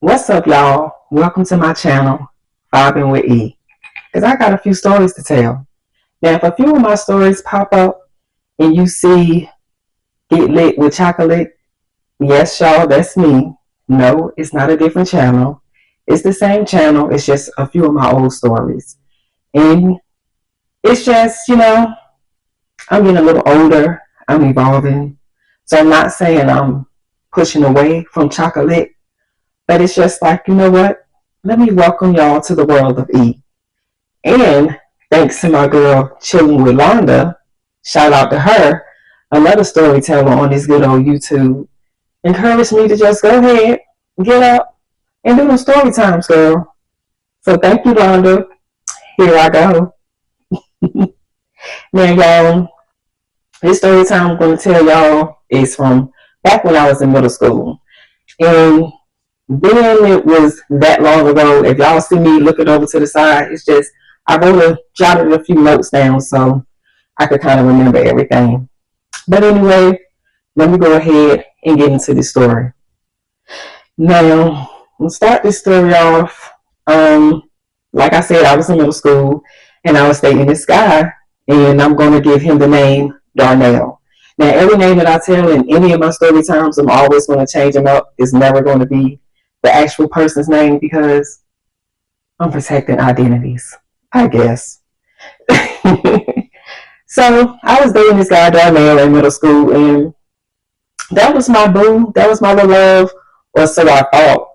What's up, y'all? Welcome to my channel, Vibing with E. Because I got a few stories to tell. Now, if a few of my stories pop up and you see Get Lit with Chocolate, yes, y'all, that's me. No, it's not a different channel. It's the same channel. It's just a few of my old stories. And it's just, I'm getting a little older. I'm evolving. So I'm not saying I'm pushing away from chocolate. But it's just like, you know what? Let me welcome y'all to the world of E. And thanks to my girl Chilling with Londa, shout out to her, another storyteller on this good old YouTube, encouraged me to just go ahead, get up, and do them story times, girl. So thank you, Londa. Here I go. Now, y'all, this story time I'm going to tell y'all is from back when I was in middle school. And then it was that long ago. If y'all see me looking over to the side, it's just I jotted a few notes down so I could kind of remember everything. But anyway, let me go ahead and get into this story. Now, we'll start this story off. Like I said, I was in middle school and I was dating this guy, and I'm going to give him the name Darnell. Now, every name that I tell in any of my story times, I'm always going to change them up. It's never going to be the actual person's name because I'm protecting identities, I guess. So I was dating this guy Darnell in middle school, and that was my boo. That was my little love, or so I thought.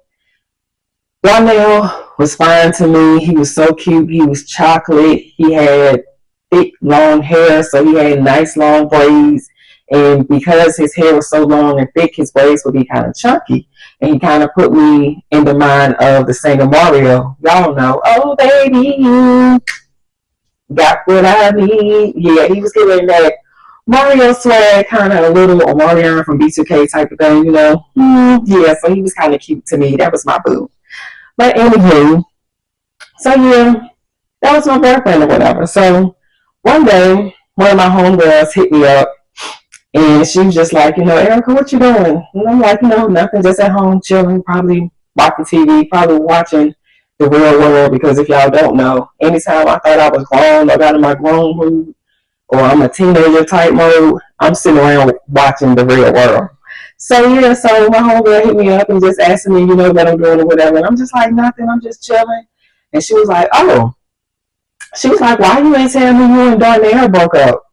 Darnell was fine to me. He was so cute. He was chocolate. He had thick, long hair, so he had nice, long braids. And because his hair was so long and thick, his braids would be kind of chunky. And he kind of put me in the mind of the singer Mario. Y'all know, oh, baby, you got what I need. Yeah, he was giving that Mario swag, kind of a little Omarion from B2K type of thing, you know. Yeah, so he was kind of cute to me. That was my boo. But anywho, so yeah, that was my boyfriend or whatever. So one day, one of my homegirls hit me up, and she was just like, Erica, what you doing? And I'm like, nothing, just at home chilling, probably watching TV, probably watching The Real World, because if y'all don't know, anytime I thought I was grown or got in my grown mood, or I'm a teenager type mode, I'm sitting around watching The Real World. So yeah, so my homegirl hit me up and just asking me, what I'm doing or whatever. And I'm just like, nothing, I'm just chilling. And she was like, oh. She was like, why you ain't telling me you and Darnell broke up?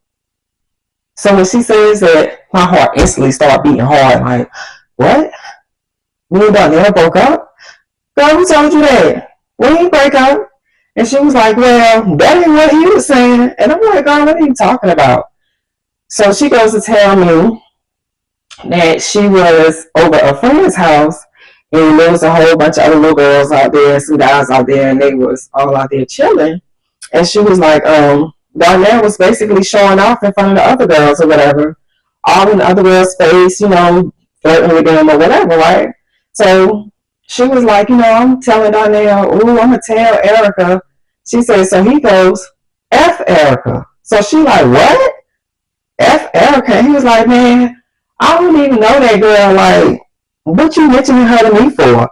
So when she says that, my heart instantly started beating hard. Like, what? Me and Darnell broke up? Girl, who told you that? We didn't break up. And she was like, well, that ain't what he was saying. And I'm like, girl, what are you talking about? So she goes to tell me that she was over a friend's house, and there was a whole bunch of other little girls out there, some guys out there, and they was all out there chilling. And she was like, Darnell was basically showing off in front of the other girls or whatever, all in the other girls' face, flirting with them or whatever, right? So she was like, I'm telling Darnell, ooh, I'm going to tell Erica. She said, so he goes, F Erica. So she like, what? F Erica. And he was like, man, I don't even know that girl. Like, what you mentioning her to me for?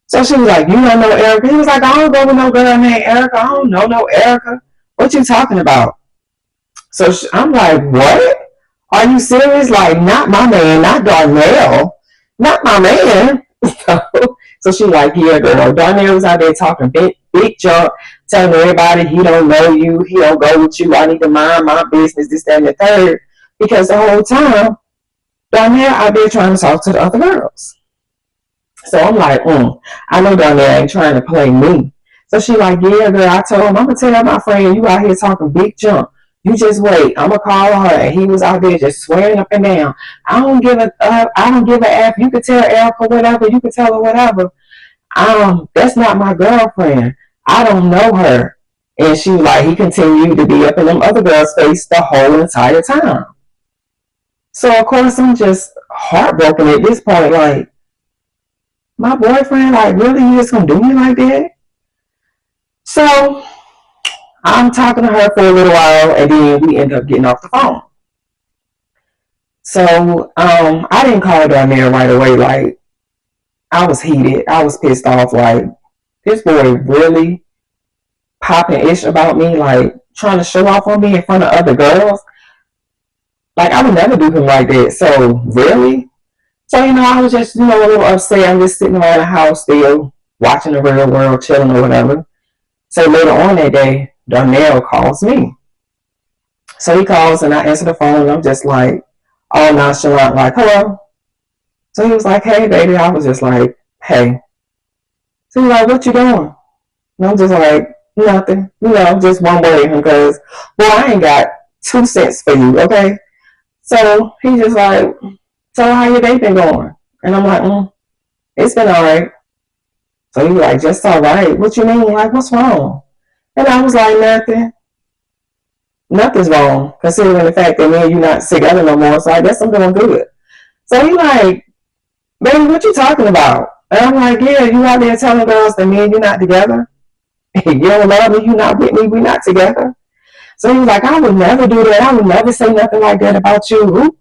So she was like, you don't know Erica? He was like, I don't go with no girl named Erica. I don't know no Erica. What you talking about? So I'm like, what? Are you serious? Like, not my man, not Darnell. Not my man. So she like, yeah, girl. Darnell was out there talking big junk, telling everybody he don't know you, he don't go with you, I need to mind my business, this, that, and the third. Because the whole time, Darnell out there trying to talk to the other girls. So I'm like, I know Darnell ain't trying to play me. So she like, yeah, girl, I told him, I'm going to tell my friend you out here talking big junk. You just wait. I'm going to call her. And he was out there just swearing up and down. I don't give a F. You could tell Erica whatever. You could tell her whatever. That's not my girlfriend. I don't know her. And she was like, he continued to be up in them other girls' face the whole entire time. So, of course, I'm just heartbroken at this point. Like, my boyfriend, like, really, you just gonna do me like that? So I'm talking to her for a little while, and then we end up getting off the phone. So I didn't call Darnell right away. Like, I was heated. I was pissed off. Like, this boy really popping ish about me, like trying to show off on me in front of other girls. Like, I would never do him like that. So, really? So, I was just, a little upset. I'm just sitting around the house still, watching the real world, chilling or whatever. So, later on that day, Darnell calls me. So, he calls and I answer the phone and I'm just like, all nonchalant, like, hello. So, he was like, hey, baby. I was just like, hey. So, he was like, what you doing? And I'm just like, nothing. Just one word because, well, I ain't got 2 cents for you, okay? So, he just like, so how your day been going? And I'm like, it's been all right. So he like, just all right. What you mean? Like, what's wrong? And I was like, nothing. Nothing's wrong, considering the fact that me and you not together no more. So I guess I'm doing good. So he like, baby, what you talking about? And I'm like, yeah, you out there telling girls that me and you not together? You don't love me, you not with me, we not together? So he was like, I would never do that. I would never say nothing like that about you.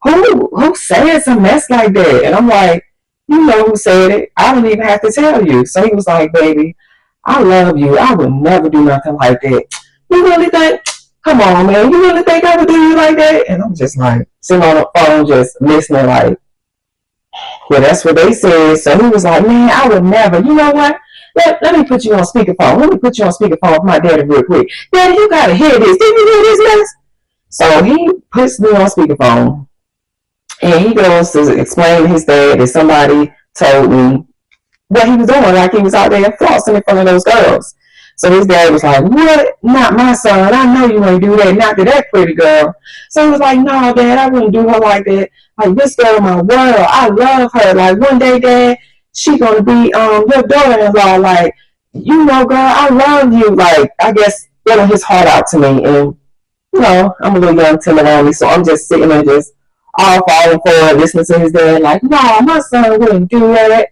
Who said some mess like that? And I'm like, you know who said it. I don't even have to tell you. So he was like, baby, I love you. I would never do nothing like that. You really think, come on, man, you really think I would do you like that? And I'm just like, sitting on the phone, just listening like, well, that's what they said. So he was like, man, I would never. You know what? Let me put you on speakerphone. Let me put you on speakerphone with my daddy real quick. Daddy, you got to hear this. Did you hear this mess? So he puts me on speakerphone. And he goes to explain to his dad that somebody told me what he was doing, like he was out there flossing in front of those girls. So his dad was like, what? Not my son. I know you ain't do that. Not to that pretty girl. So he was like, no, Dad, I wouldn't do her like that. Like, this girl, my world. I love her. Like, one day, Dad, she gonna be your daughter-in-law. Like, girl, I love you. Like, I guess letting his heart out to me. And, I'm a little young, timid only, so I'm just sitting there just all falling for it, listening to his dad, like, no, my son wouldn't do that.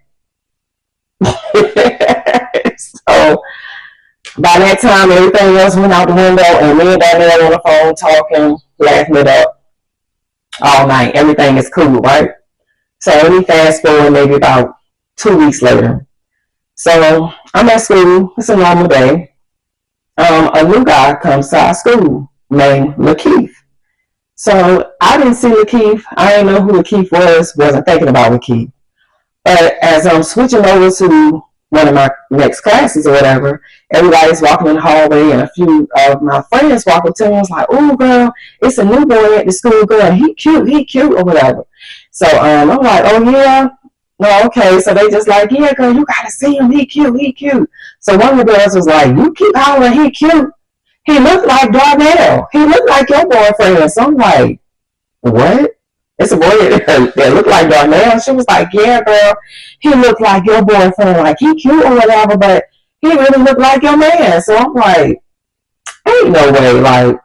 So by that time, everything else went out the window, and me and Danielle on the phone talking, laughing it up all night. Everything is cool, right? So let me fast forward maybe about 2 weeks later. So I'm at school. It's a normal day. A new guy comes to our school named Lakeith. So I didn't see Lakeith. I didn't know who Lakeith was. Wasn't thinking about Lakeith. But as I'm switching over to one of my next classes or whatever, everybody's walking in the hallway, and a few of my friends walk up to me and was like, oh, girl, it's a new boy at the school, girl. He cute, or whatever. So I'm like, oh, yeah? No, okay. So they just like, yeah, girl, you got to see him. He cute. So one of the girls was like, you keep hollering, he cute. He looked like Darnell. He looked like your boyfriend. So I'm like, what? It's a boy that looked like Darnell. She was like, yeah, girl, he looked like your boyfriend. Like, he cute or whatever, but he really looked like your man. So I'm like, ain't no way. Like,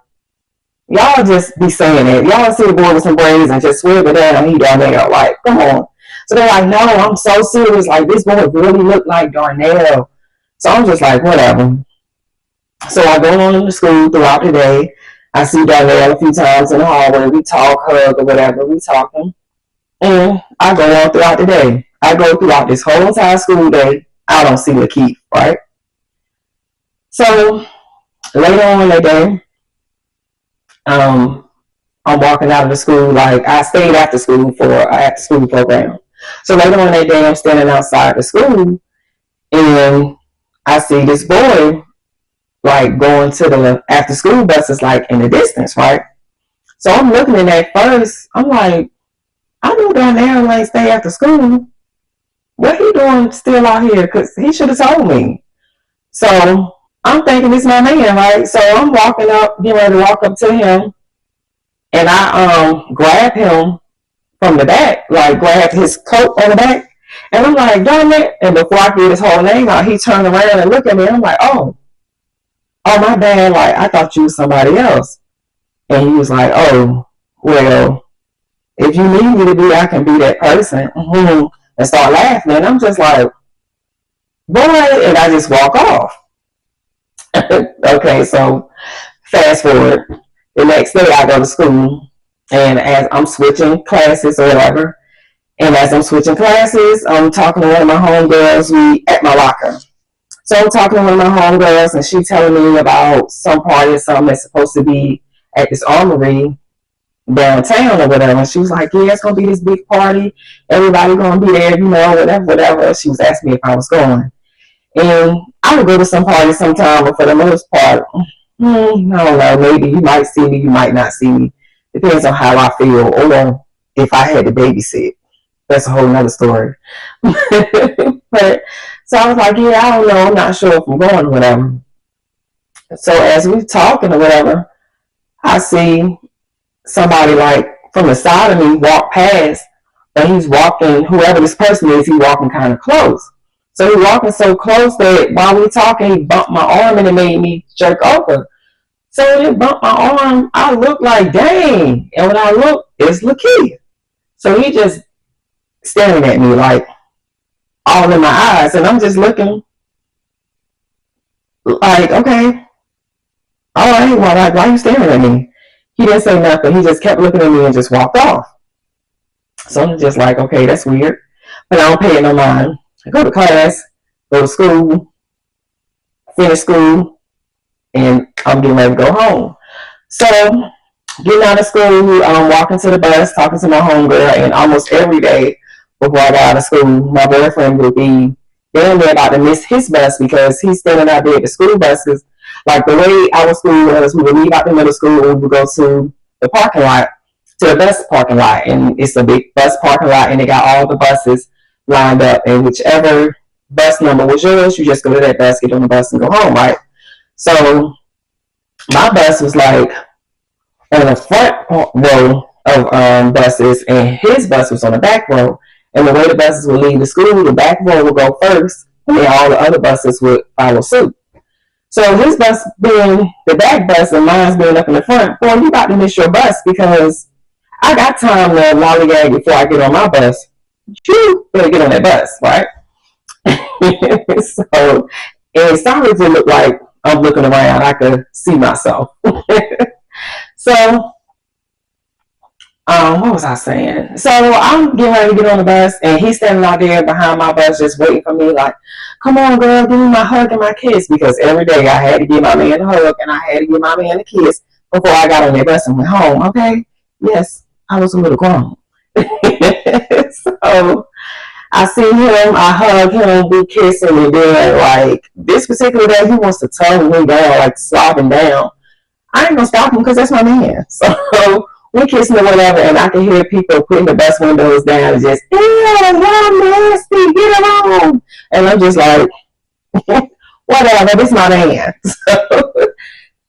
y'all just be saying it. Y'all see the boy with some braids and just swear to that he Darnell. Like, come on. So they're like, no, I'm so serious. Like, this boy really looked like Darnell. So I'm just like, whatever. So I go on to school throughout the day. I see Darnell a few times in the hallway. We talk, hug, or whatever. We talking. And I go on throughout the day. I go throughout this whole entire school day. I don't see Lakeith, right? So later on that day, I'm walking out of the school. Like, I stayed after school for an after school program. So later on that day, I'm standing outside the school, and I see this boy like going to the after school buses, like in the distance, right? So I'm looking at that first. I'm like, I know Darnell ain't stay after school. What he doing still out here? Because he should have told me. So I'm thinking it's my man, right? So I'm walking up, getting ready to walk up to him, and I grab him from the back, like grab his coat on the back, and I'm like, Darnell. And before I get his whole name out, he turned around and looked at me. And I'm like, oh, my bad. Like, I thought you was somebody else. And he was like, oh, well, if you need me to be, I can be that person. Mm-hmm. And start laughing. And I'm just like, boy, and I just walk off. Okay, so fast forward. The next day I go to school, and as I'm switching classes or whatever, And as I'm switching classes, I'm talking to one of my homegirls. We at my locker. So I'm talking to one of my homegirls, and she telling me about some party or something that's supposed to be at this armory downtown or whatever. And she was like, yeah, it's gonna be this big party. Everybody gonna be there, whatever, whatever. She was asking me if I was going. And I would go to some parties sometime, but for the most part, I don't know, maybe you might see me, you might not see me. Depends on how I feel, or if I had to babysit. That's a whole nother story. But so I was like, yeah, I don't know, I'm not sure if I'm going or whatever. So as we talking or whatever, I see somebody like from the side of me walk past, but he's walking, whoever this person is, he's walking kind of close. So he's walking so close that while we talking, he bumped my arm and it made me jerk over. So when it bumped my arm, I look like, dang. And when I look, it's Lakeith. So he just staring at me like all in my eyes. And I'm just looking like, okay, all right, well, like, why are you staring at me? He didn't say nothing. He just kept looking at me and just walked off. So I'm just like, okay, that's weird. But I don't pay it no mind. I go to class, go to school, finish school, and I'm getting ready to go home. So getting out of school, walking to the bus, talking to my homegirl, and almost every day before I got out of school, my boyfriend would be damn near about to miss his bus because he's standing out there at the school buses. Like the way our school was, we would leave out the middle school and we would go to the parking lot, to the bus parking lot, and it's a big bus parking lot, and they got all the buses lined up, and whichever bus number was yours, you just go to that bus, get on the bus, and go home, right? So my bus was like on the front row of buses, and his bus was on the back row. And the way the buses would leave the school, the back row would go first, and all the other buses would follow suit. So his bus being the back bus and mine's being up in the front, boy, you about to miss your bus because I got time to lollygag before I get on my bus. You better get on that bus, right? So it started to look like I'm looking around. I could see myself. So what was I saying? So I'm getting ready to get on the bus, and he's standing out there behind my bus just waiting for me like, come on, girl, give me my hug and my kiss, because every day I had to give my man a hug and I had to give my man a kiss before I got on that bus and went home, okay? Yes, I was a little grown. So I see him, I hug him, we kissing, and then like this particular day he wants to tongue me down, like slap him down. I ain't gonna stop him because that's my man. So we kissing or whatever, and I can hear people putting the bus windows down and just, ew, y'all nasty, get him on. And I'm just like, whatever, this is my man.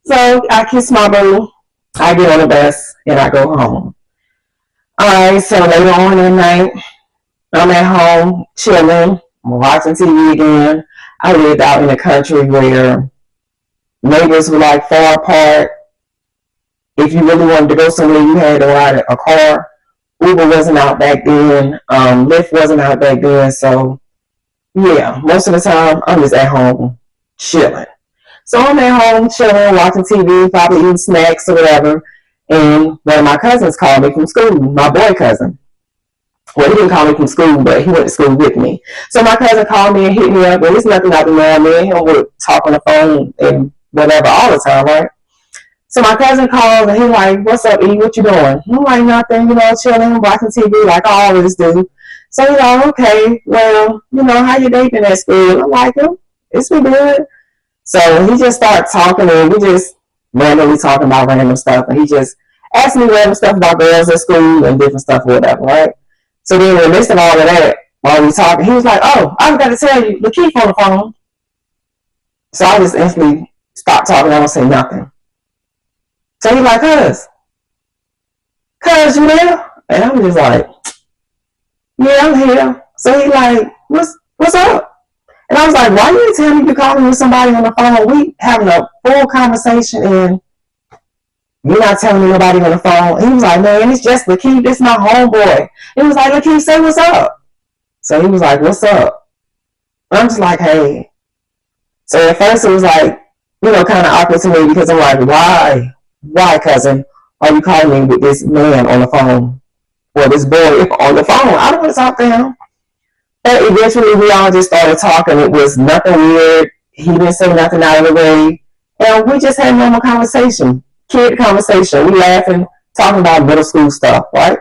So I kiss my boo, I get on the bus, and I go home. Alright, so later on in the night, I'm at home, chilling, watching TV again. I lived out in the country where neighbors were like far apart. If you really wanted to go somewhere, you had to ride a car. Uber wasn't out back then. Lyft wasn't out back then. So, yeah, most of the time, I'm just at home chilling. So I'm at home chilling, watching TV, probably eating snacks or whatever. And one of my cousins called me from school, my boy cousin. Well, he didn't call me from school, but he went to school with me. So my cousin called me and hit me up. Well, it's nothing out the norm. Me and him would talk on the phone and whatever all the time, right? So my cousin called and he's like, what's up, E? What you doing? I'm like, nothing, chilling, watching TV like I always do. So he's like, okay, well, how your day been at school? I'm like, it's been good. So he just started talking, and we just randomly talking about random stuff. And he just asked me random stuff about girls at school and different stuff or whatever, right? So then in the midst of all of that, while we talking, he was like, oh, I forgot to tell you, Lakeith on the phone. So I just instantly stopped talking. I don't say nothing. So he's like, cuz you there? And I'm just like, yeah, I'm here. So he's like, what's up? And I was like, why you tell me you're calling with somebody on the phone? We having a full conversation and you're not telling me nobody on the phone. He was like, man, it's just Lakeith. This is my homeboy. He was like, Lakeith, say what's up. So he was like, what's up? I'm just like, hey. So at first it was like, kind of awkward to me because I'm like, why, cousin, are you calling me with this man on the phone? Well, this boy on the phone. I don't want to talk to him. But eventually we all just started talking. It was nothing weird. He didn't say nothing out of the way. And we just had normal conversation. Kid conversation. We laughing, talking about middle school stuff, right?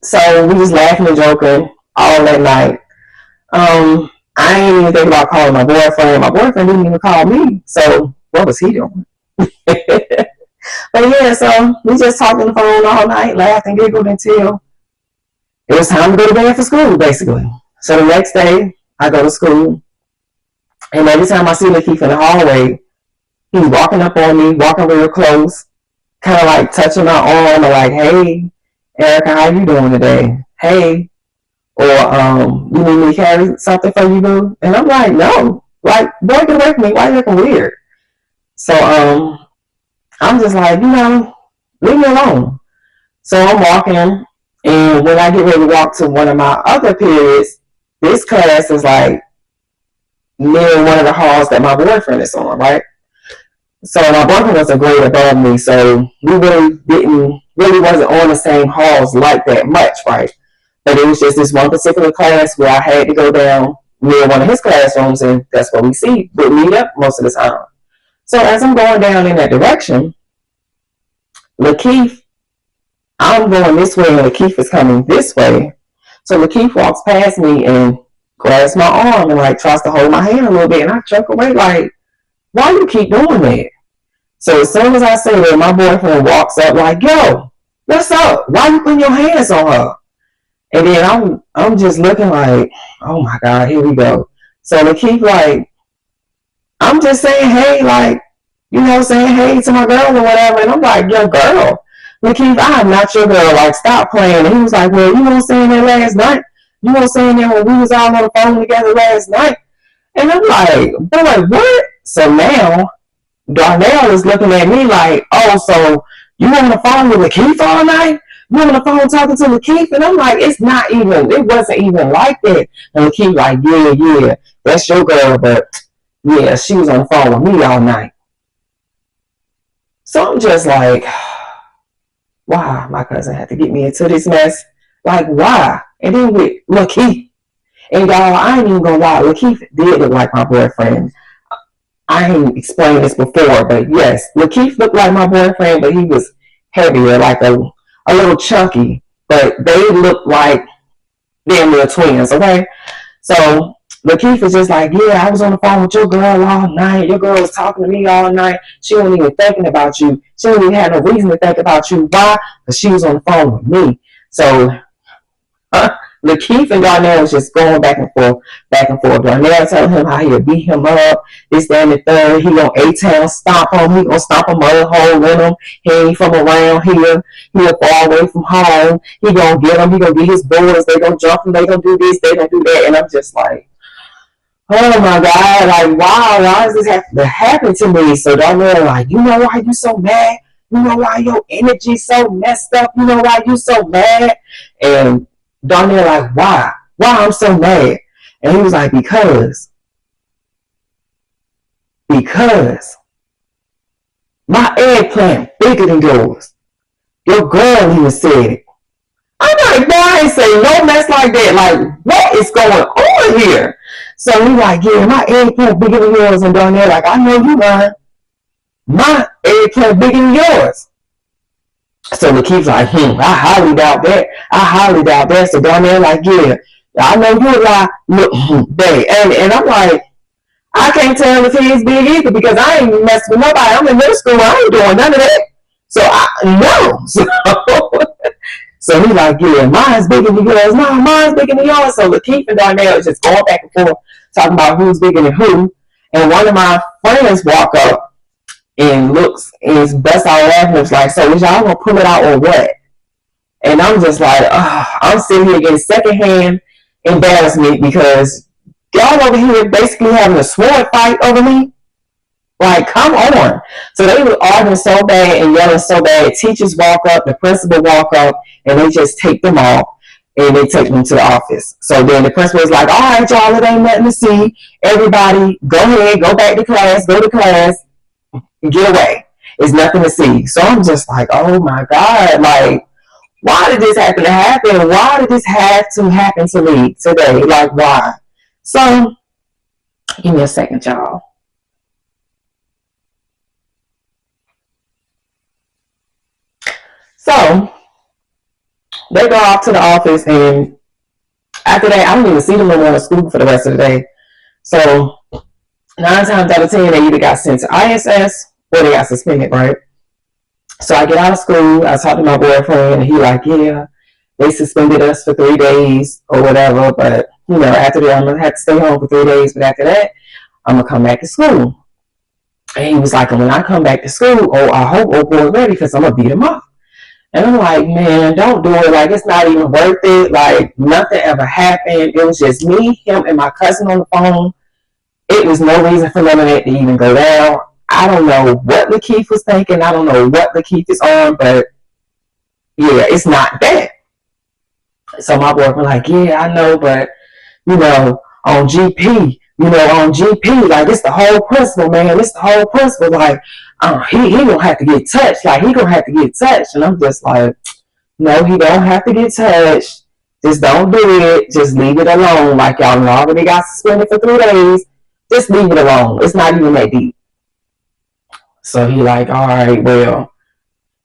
So we just laughing and joking all that night. I ain't even think about calling my boyfriend. My boyfriend didn't even call me. So what was he doing? But yeah, so we just talked on the phone all night, laughed and giggled until it was time to go to bed for school, basically. So the next day, I go to school, and every time I see Lakeith in the hallway, he's walking up on me, walking real close, kind of like touching my arm, or like, "Hey, Erica, how you doing today? Hey," or "You need me to carry something for you, boo?" And I'm like, "No, like, boy, get away from me. Why are you looking weird?" So I'm just like, leave me alone. So I'm walking, and when I get ready to walk to one of my other periods, this class is like near one of the halls that my boyfriend is on, right? So my boyfriend was a grade above me, so we really wasn't on the same halls like that much, right? But it was just this one particular class where I had to go down near one of his classrooms, and that's where we meet up most of the time. So as I'm going down in that direction, Lakeith, I'm going this way and Lakeith is coming this way. So Lakeith walks past me and grabs my arm and like tries to hold my hand a little bit, and I jerk away like, "Why you keep doing that?" So as soon as I say that, my boyfriend walks up like, "Yo, what's up? Why you putting your hands on her?" And then I'm just looking like, "Oh my God, here we go." So Lakeith like, I'm just saying hey, like, saying hey to my girl or whatever. And I'm like, "Your girl? Lakeith, I am not your girl. Like, stop playing." And he was like, "Well, you weren't saying that last night. You weren't saying that when we was all on the phone together last night." And I'm like, "Boy, what?" So now Darnell is looking at me like, "Oh, so you on the phone with Lakeith all night? You on the phone talking to Lakeith?" And I'm like, it wasn't even like that. And Lakeith like, yeah, that's your girl, but yeah, she was on the phone with me all night. So I'm just like, why my cousin had to get me into this mess? Like, why? And then with Lakeith. And y'all, I ain't even gonna lie, Lakeith did look like my boyfriend. I ain't explained this before, but yes, Lakeith looked like my boyfriend, but he was heavier, like a little chunky. But they looked like them were twins, okay? So Lakeith was just like, "Yeah, I was on the phone with your girl all night. Your girl was talking to me all night. She wasn't even thinking about you. She didn't even have no reason to think about you. Why? Because she was on the phone with me." So Lakeith and Darnell was just going back and forth, back and forth. Darnell telling him how he'll beat him up, this, that, and the third. He gonna A-Town stomp him. He gonna stomp a mud hole in him. He ain't from around here. He'll fall away from home. He gonna get him. He gonna get his boys. They gonna jump him. They gonna do this. They gonna do that. And I'm just like, oh my God, like, wow, why does this have to happen to me? So Darnell like, "You know why you so mad? You know why your energy's so messed up? You know why you so mad?" And Darnell like, "Why? Why I'm so mad?" And he was like, because my eggplant bigger than yours. Your girl even said it. I'm like, "Boy, I ain't say no mess like that. Like, what is going on here?" So he like, "Yeah, my eggplant bigger than yours." And Darnell like, "I know you lying. My eggplant bigger than yours." So Lakeith's like, I highly doubt that. I highly doubt that. So Darnell like, "Yeah, I know you lie. Look, babe." And I'm like, I can't tell if he's big either because I ain't messing with nobody. I'm in middle school. I ain't doing none of that. So I no. So he like, "Yeah, mine's bigger than yours. No, mine's bigger than yours." So Lakeith and Darnell is just going back and forth talking about who's bigger than who. And one of my friends walk up and looks and busts out laughing. It's like, "So is y'all gonna pull it out or what?" And I'm just like, I'm sitting here getting secondhand embarrassment because y'all over here basically having a sword fight over me. Like, come on. So they were arguing so bad and yelling so bad. Teachers walk up, the principal walk up, and they just take them off and they take them to the office. So then the principal was like, "All right, y'all, it ain't nothing to see. Everybody, go ahead, go back to class, go to class, get away. It's nothing to see." So I'm just like, oh my God, like, why did this happen to happen? Why did this have to happen to me today? Like, why? So, give me a second, y'all. So, they go off to the office, and after that, I don't even see them no more in school for the rest of the day. So, 9 times out of 10, they either got sent to ISS or they got suspended, right? So I get out of school, I talk to my boyfriend, and he like, yeah, they suspended us for 3 days or whatever, but after that, I'm gonna have to stay home for 3 days, but after that, I'm gonna come back to school. And he was like, when I come back to school, oh, I hope old boy ready, because I'm gonna beat him up. And I'm like, man, don't do it. Like, it's not even worth it. Like, nothing ever happened. It was just me, him, and my cousin on the phone. It was no reason for none of that to even go down. I don't know what Lakeith was thinking. I don't know what Lakeith is on, but yeah, it's not that. So my boyfriend like, yeah, I know, but on GP, like, it's the whole principle, man. It's the whole principle. Like, he gonna have to get touched. Like, he gonna have to get touched. And I'm just like, no, he don't have to get touched. Just don't do it. Just leave it alone. Like, y'all already got suspended for 3 days. Just leave it alone. It's not even that deep. So he like, all right, well,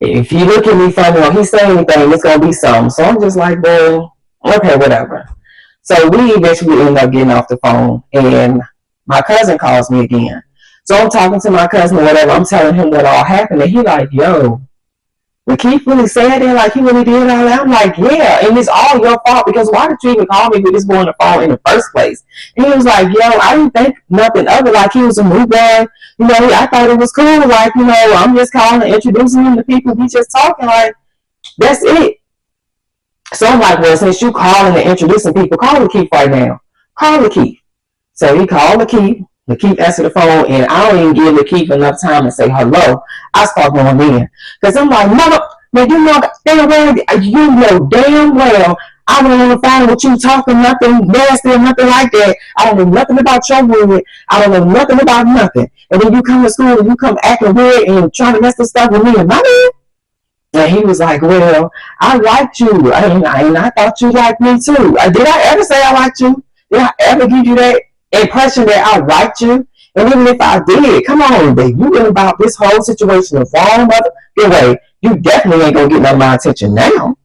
if you look at me funny or he say anything, it's gonna be something. So I'm just like, well, okay, whatever. So we eventually end up getting off the phone, and my cousin calls me again. So I'm talking to my cousin or whatever. I'm telling him what all happened, and he like, yo, Lakeith really said it, like he really did all that. I'm like, yeah, and it's all your fault, because why did you even call me with this boy on the phone in the first place? And he was like, yo, I didn't think nothing of it. Like, he was a new guy. I thought it was cool. Like, I'm just calling and introducing him to people. We just talking. Like, that's it. So I'm like, well, since you calling and introducing people, call Lakeith right now. Call Lakeith. So he called Lakeith. Lakeith answered the phone, and I don't even give Lakeith enough time to say hello. I start going in. Because I'm like, mother, man, you know damn well I don't want to find what you talking, nothing nasty or nothing like that. I don't know nothing about your woman. I don't know nothing about nothing. And then you come to school and you come acting weird and trying to mess this stuff with me and my man. And he was like, well, I liked you. And I thought you liked me too. Did I ever say I liked you? Did I ever give you that impression that I liked you? And even if I did, come on, babe, you been about this whole situation the wrong mother. Anyway, you definitely ain't gonna get none of my attention now.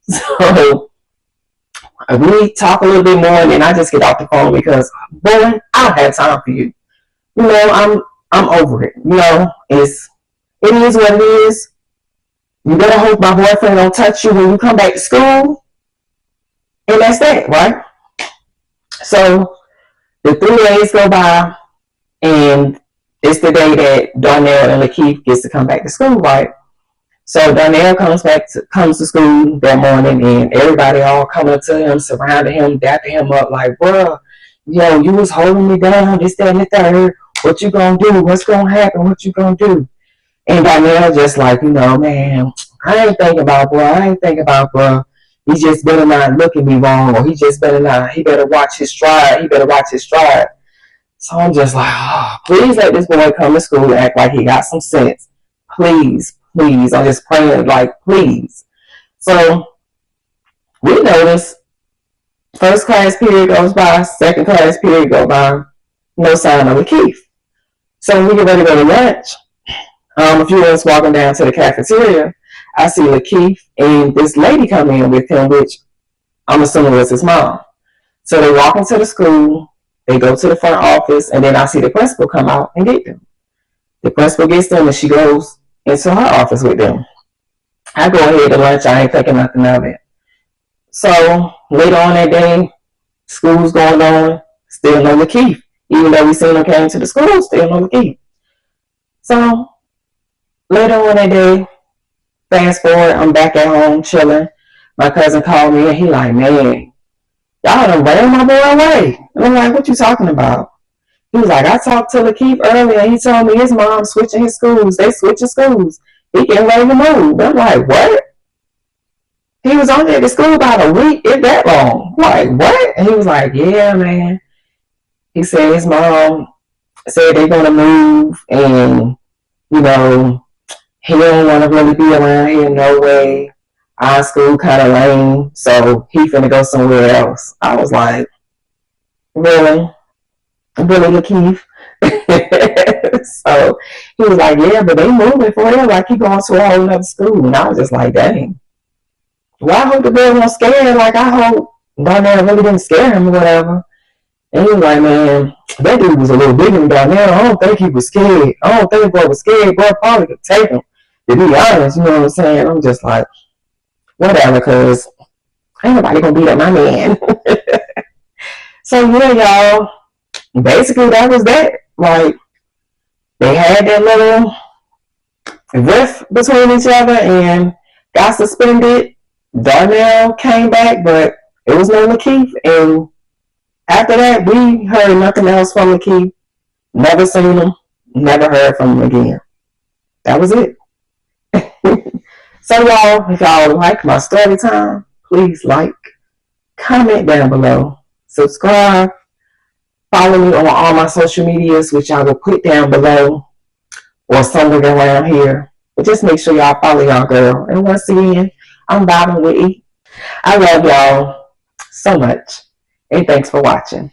So we talk a little bit more, and then I just get off the phone because, boy, I don't have time for you. I'm over it. It is what it is. You better hope my boyfriend don't touch you when you come back to school. And that's that, right? So the 3 days go by, and it's the day that Darnell and Lakeith gets to come back to school, right? So Darnell comes to school that morning, and everybody all come up to him, surrounding him, dapping him up, like, bro, you was holding me down, this, that, and the third. What you gonna do? What's gonna happen? What you gonna do? And Darnell just like, man, I ain't thinking about bro. He just better not look at me wrong, or he better watch his stride. So I'm just like, oh, please let this boy come to school and act like he got some sense. Please. I'm just praying, like, please. So we notice first class period goes by, second class period goes by, no sign of Lakeith. So we get ready to go to lunch. A few of us walking down to the cafeteria, I see Lakeith and this lady come in with him, which I'm assuming was his mom. So they walk into the school, they go to the front office, and then I see the principal come out and get them. The principal gets them, and she goes into her office with them. I go ahead to lunch, I ain't thinking nothing of it. So later on that day, school's going on, still no Lakeith. Even though we seen him came to the school, still no Lakeith. So later on that day, fast forward, I'm back at home chilling. My cousin called me, and he like, man, y'all done ran my boy away. And I'm like, what you talking about? He was like, I talked to Lakeith earlier, and he told me his mom switching his schools. They switching schools. He getting ready to move. I'm like, what? He was only at the school about a week, if that long. I'm like, what? And he was like, yeah, man. He said his mom said they're going to move, and, he don't want to really be around here, no way. our school kind of lame, so he finna go somewhere else. I was like, really? Really, Lakeith? So he was like, yeah, but they moving for real. Like, he going to a whole nother school. And I was just like, dang. Well, I hope the girl wasn't scared. Like, I hope Darnell really didn't scare him or whatever. And he was like, man, that dude was a little bigger than Darnell. I don't think he was scared. I don't think bro was scared. Bro probably could take him. To be honest, you know what I'm saying? I'm just like, whatever, because ain't nobody gonna beat up my man. So yeah, y'all. Basically, that was that. Like, they had that little rift between each other and got suspended. Darnell came back, but it was no Lakeith. And after that, we heard nothing else from Lakeith. Never seen him. Never heard from him again. That was it. So y'all, if y'all like my story time, please like, comment down below, subscribe, follow me on all my social medias, which I will put down below or somewhere around here. But just make sure y'all follow y'all girl. And once again, I'm Bobbin with E. I love y'all so much. And thanks for watching.